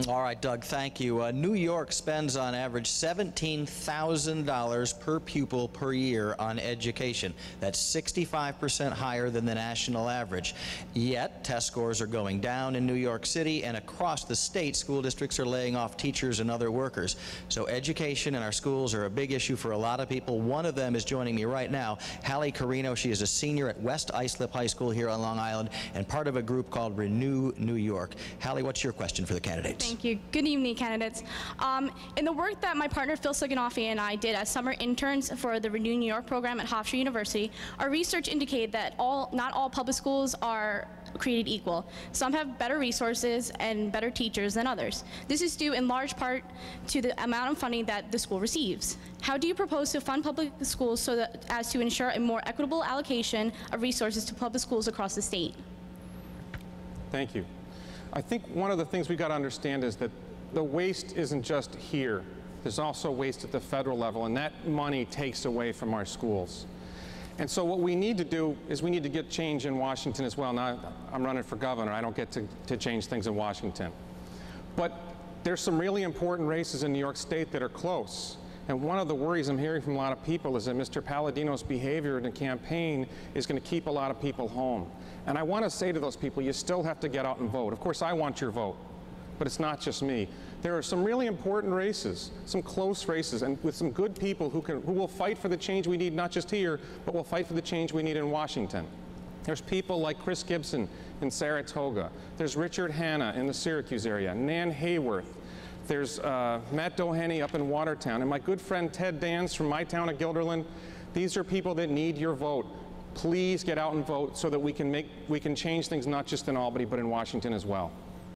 All right, Doug, thank you. New York spends on average $17,000 per pupil per year on education. That's 65% higher than the national average. Yet, test scores are going down in New York City, and across the state, school districts are laying off teachers and other workers. So education in our schools are a big issue for a lot of people. One of them is joining me right now, Hallie Carino. She is a senior at West Islip High School here on Long Island and part of a group called Renew New York. Hallie, what's your question for the candidates? Thank you. Good evening, candidates. In the work that my partner Phil Siganofi and I did as summer interns for the Renew New York program at Hofstra University, our research indicated that not all public schools are created equal. Some have better resources and better teachers than others. This is due in large part to the amount of funding that the school receives. How do you propose to fund public schools as to ensure a more equitable allocation of resources to public schools across the state? Thank you. I think one of the things we got to understand is that the waste isn't just here. There's also waste at the federal level, and that money takes away from our schools. And so what we need to do is we need to get change in Washington as well. Now, I'm running for governor. I don't get to change things in Washington. But there's some really important races in New York State that are close. And one of the worries I'm hearing from a lot of people is that Mr. Palladino's behavior in the campaign is going to keep a lot of people home. And I want to say to those people, you still have to get out and vote. Of course, I want your vote, but it's not just me. There are some really important races, some close races, and with some good people who will fight for the change we need, not just here, but will fight for the change we need in Washington. There's people like Chris Gibson in Saratoga. There's Richard Hanna in the Syracuse area, Nan Hayworth. There's Matt Doheny up in Watertown, and my good friend Ted Dance from my town of Guilderland. These are people that need your vote. Please get out and vote so that we can change things not just in Albany, but in Washington as well.